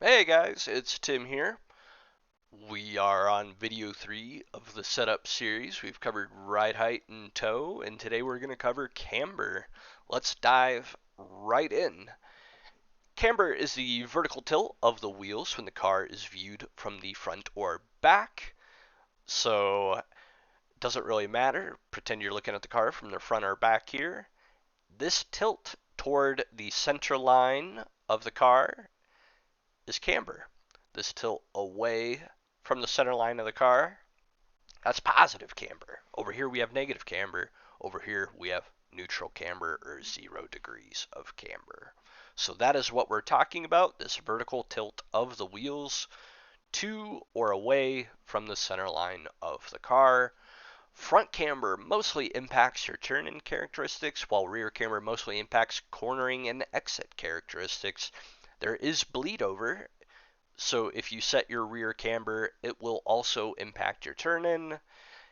Hey guys, it's Tim here. We are on video 3 of the setup series. We've covered ride height and tow, and today we're going to cover camber. Let's dive right in. Camber is the vertical tilt of the wheels when the car is viewed from the front or back. So, it doesn't really matter. Pretend you're looking at the car from the front or back here. This tilt toward the center line of the car is camber. This tilt away from the center line of the car, that's positive camber. Over here we have negative camber. Over here we have neutral camber or 0 degrees of camber. So that is what we're talking about, this vertical tilt of the wheels to or away from the center line of the car. Front camber mostly impacts your turn-in characteristics, while rear camber mostly impacts cornering and exit characteristics. There is bleed over. So if you set your rear camber, it will also impact your turn-in.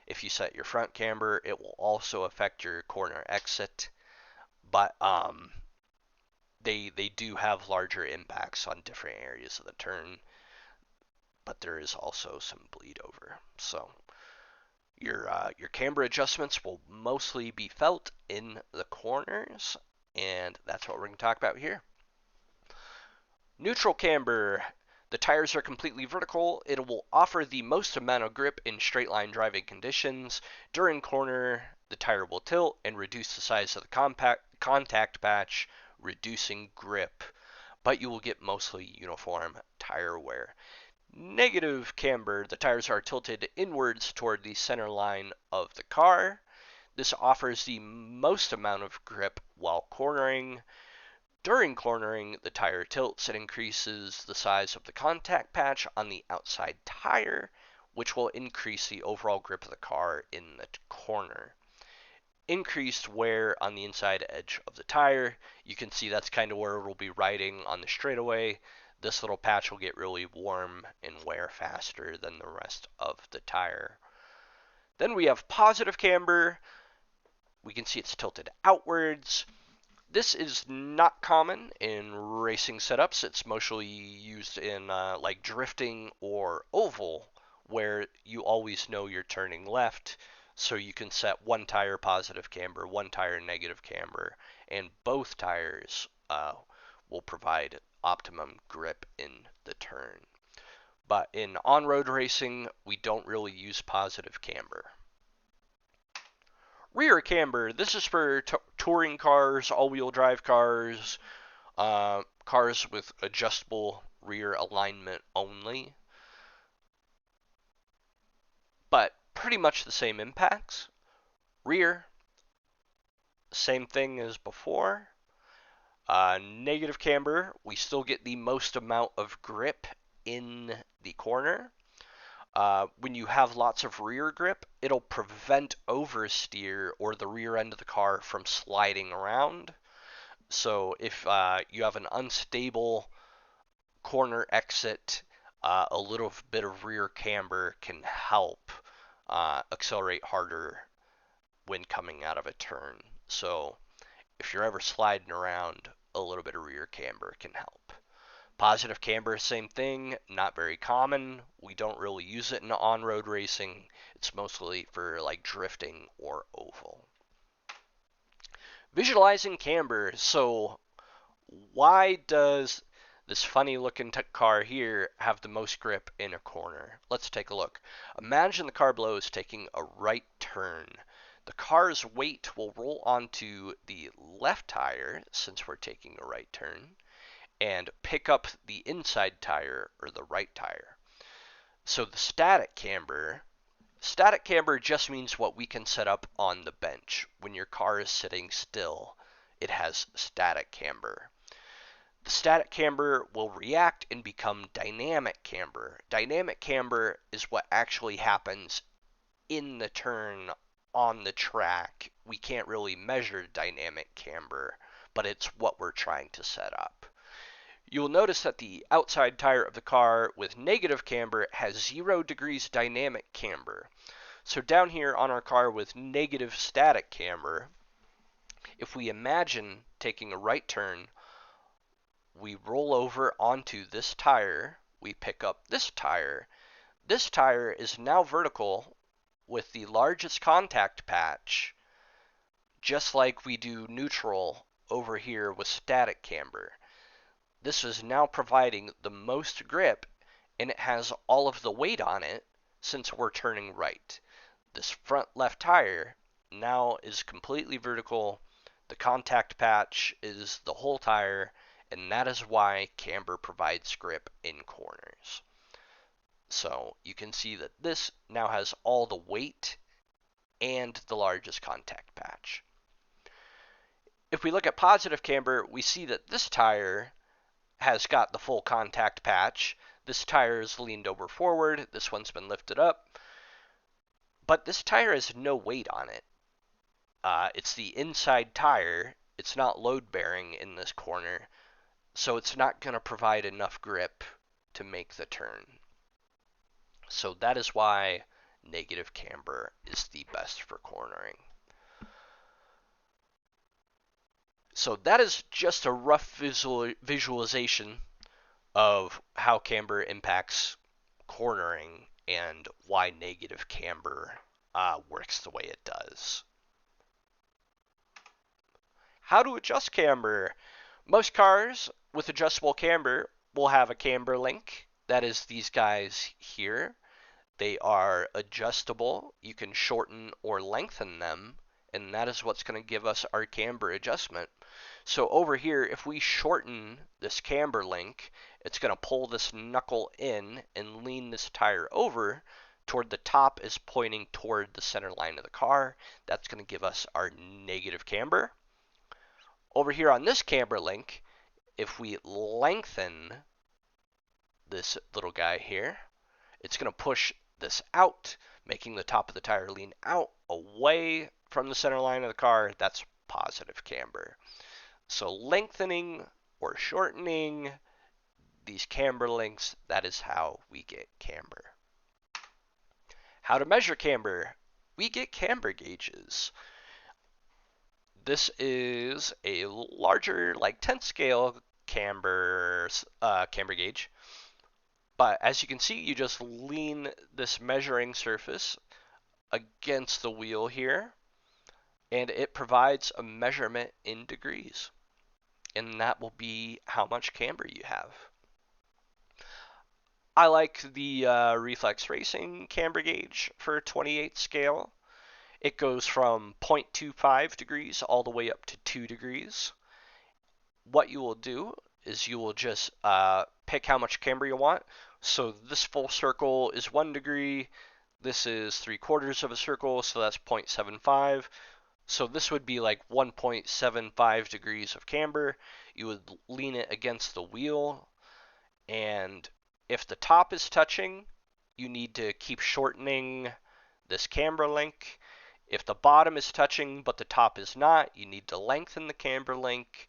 If you set your front camber, it will also affect your corner exit. But they do have larger impacts on different areas of the turn. But there is also some bleed over. So your camber adjustments will mostly be felt in the corners, and that's what we're going to talk about here. Neutral camber. The tires are completely vertical. It will offer the most amount of grip in straight line driving conditions. During corner, the tire will tilt and reduce the size of the contact patch, reducing grip, but you will get mostly uniform tire wear. Negative camber, the tires are tilted inwards toward the center line of the car. This offers the most amount of grip while cornering. During cornering, the tire tilts and increases the size of the contact patch on the outside tire, which will increase the overall grip of the car in the corner. Increased wear on the inside edge of the tire. You can see that's kind of where it will be riding on the straightaway. This little patch will get really warm and wear faster than the rest of the tire. Then we have positive camber. We can see it's tilted outwards. This is not common in racing setups. It's mostly used in like drifting or oval, where you always know you're turning left, so you can set one tire positive camber, one tire negative camber, and both tires will provide optimum grip in the turn. But in on-road racing, we don't really use positive camber. Rear camber. This is for touring cars, all-wheel drive cars, cars with adjustable rear alignment only. But pretty much the same impacts. Rear, same thing as before. Negative camber, we still get the most amount of grip in the corner. When you have lots of rear grip, it'll prevent oversteer or the rear end of the car from sliding around. So if you have an unstable corner exit, a little bit of rear camber can help accelerate harder when coming out of a turn. So if you're ever sliding around, a little bit of rear camber can help. Positive camber, same thing, not very common. We don't really use it in on-road racing. It's mostly for like drifting or oval. Visualizing camber. So why does this funny looking car here have the most grip in a corner? Let's take a look. Imagine the car below is taking a right turn. The car's weight will roll onto the left tire, since we're taking a right turn, and pick up the inside tire or the right tire. So the static camber just means what we can set up on the bench. When your car is sitting still, it has static camber. The static camber will react and become dynamic camber. Dynamic camber is what actually happens in the turn on the track. We can't really measure dynamic camber, but it's what we're trying to set up. You will notice that the outside tire of the car with negative camber has 0 degrees dynamic camber. So down here on our car with negative static camber, if we imagine taking a right turn, we roll over onto this tire, we pick up this tire. This tire is now vertical with the largest contact patch, just like we do neutral over here with static camber. This is now providing the most grip, and it has all of the weight on it since we're turning right. This front left tire now is completely vertical. The contact patch is the whole tire, and that is why camber provides grip in corners. So you can see that this now has all the weight and the largest contact patch. If we look at positive camber, we see that this tire has got the full contact patch. This tire is leaned over forward. This one's been lifted up. But this tire has no weight on it. It's the inside tire. It's not load bearing in this corner. So it's not going to provide enough grip to make the turn. So that is why negative camber is the best for cornering. So that is just a rough visualization of how camber impacts cornering and why negative camber works the way it does. How to adjust camber? Most cars with adjustable camber will have a camber link. That is these guys here. They are adjustable. You can shorten or lengthen them, and that is what's going to give us our camber adjustment. So over here, if we shorten this camber link, it's going to pull this knuckle in and lean this tire over toward the top is pointing toward the center line of the car. That's going to give us our negative camber. Over here on this camber link, if we lengthen this little guy here, it's going to push this out, making the top of the tire lean out away from the center line of the car. That's positive camber. So lengthening or shortening these camber links, that is how we get camber. How to measure camber? We get camber gauges. This is a larger, like 10th scale camber gauge. But as you can see, you just lean this measuring surface against the wheel here, and it provides a measurement in degrees. And that will be how much camber you have. I like the Reflex Racing camber gauge for 28 scale. It goes from 0.25 degrees all the way up to 2 degrees. What you will do is you will just pick how much camber you want. So this full circle is 1 degree. This is 3/4 of a circle, so that's 0.75. So this would be like 1.75 degrees of camber. You would lean it against the wheel, and if the top is touching, you need to keep shortening this camber link. If the bottom is touching but the top is not, you need to lengthen the camber link,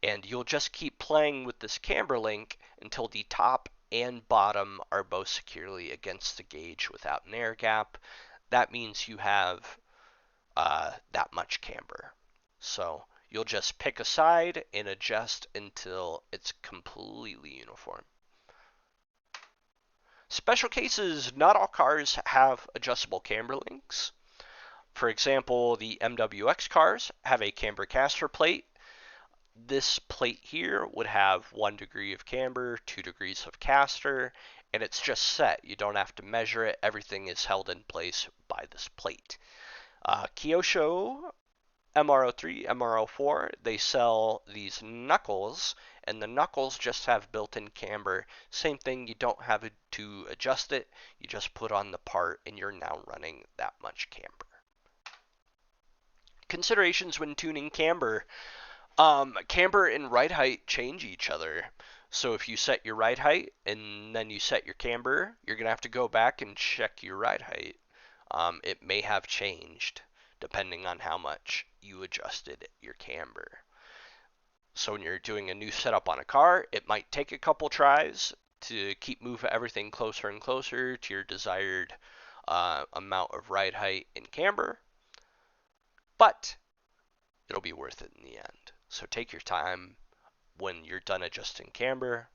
and you'll just keep playing with this camber link until the top and bottom are both securely against the gauge without an air gap. That means you have that much camber. So you'll just pick a side and adjust until it's completely uniform. Special cases, not all cars have adjustable camber links. For example, the MWX cars have a camber caster plate. This plate here would have 1 degree of camber, 2 degrees of caster, and it's just set. You don't have to measure it. Everything is held in place by this plate. Kyosho, MR03, MR04, they sell these knuckles, and the knuckles just have built-in camber. Same thing, you don't have to adjust it. You just put on the part, and you're now running that much camber. Considerations when tuning camber. Camber and ride height change each other. So if you set your ride height and then you set your camber, you're going to have to go back and check your ride height. It may have changed depending on how much you adjusted your camber. So when you're doing a new setup on a car, it might take a couple tries to keep moving everything closer and closer to your desired amount of ride height and camber, but it'll be worth it in the end. So take your time, when you're done adjusting camber,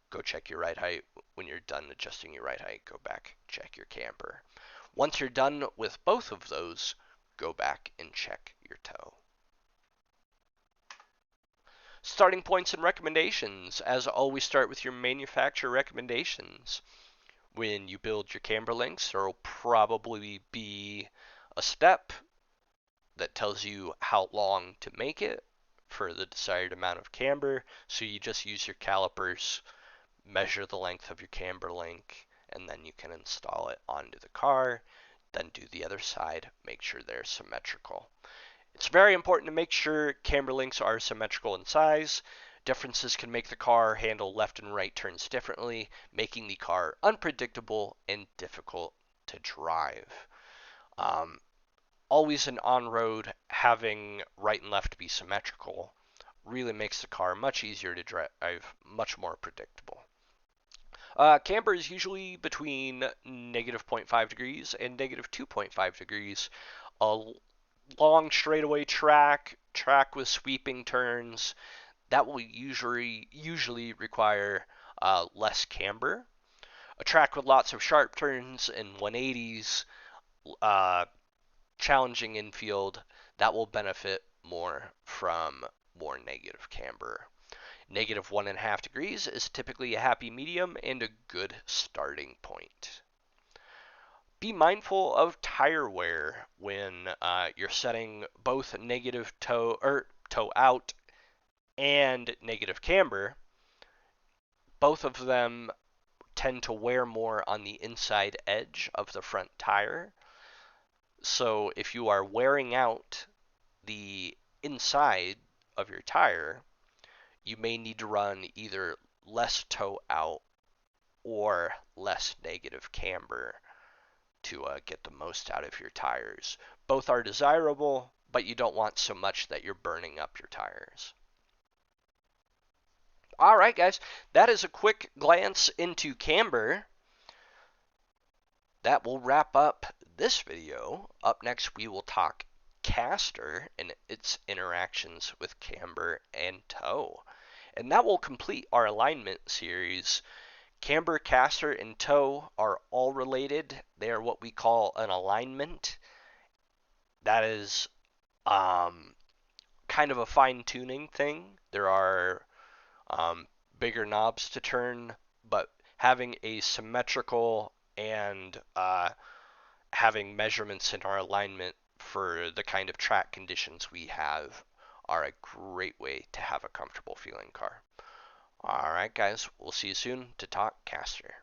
go check your ride height. When you're done adjusting your ride height, go back, check your camber. Once you're done with both of those, go back and check your toe. Starting points and recommendations. As always, start with your manufacturer recommendations. When you build your camber links, there will probably be a step that tells you how long to make it for the desired amount of camber. So you just use your calipers, measure the length of your camber link, and then you can install it onto the car. Then do the other side, make sure they're symmetrical. It's very important to make sure camber links are symmetrical in size. Differences can make the car handle left and right turns differently, making the car unpredictable and difficult to drive. Always an on-road, having right and left be symmetrical really makes the car much easier to drive, much more predictable. Camber is usually between negative 0.5 degrees and negative 2.5 degrees. A long straightaway track with sweeping turns, that will usually require less camber. A track with lots of sharp turns and 180s, challenging infield, that will benefit more from more negative camber. Negative 1.5 degrees is typically a happy medium and a good starting point. Be mindful of tire wear when you're setting both negative toe out and negative camber. Both of them tend to wear more on the inside edge of the front tire. So if you are wearing out the inside of your tire, you may need to run either less toe out or less negative camber to get the most out of your tires. Both are desirable, but you don't want so much that you're burning up your tires. All right, guys, that is a quick glance into camber. That will wrap up this video. Up next, we will talk caster and its interactions with camber and toe. And that will complete our alignment series. Camber, caster, and toe are all related. They are what we call an alignment. That is kind of a fine-tuning thing. There are bigger knobs to turn, but having a symmetrical and having measurements in our alignment for the kind of track conditions we have are a great way to have a comfortable feeling car. Alright guys, we'll see you soon to talk caster.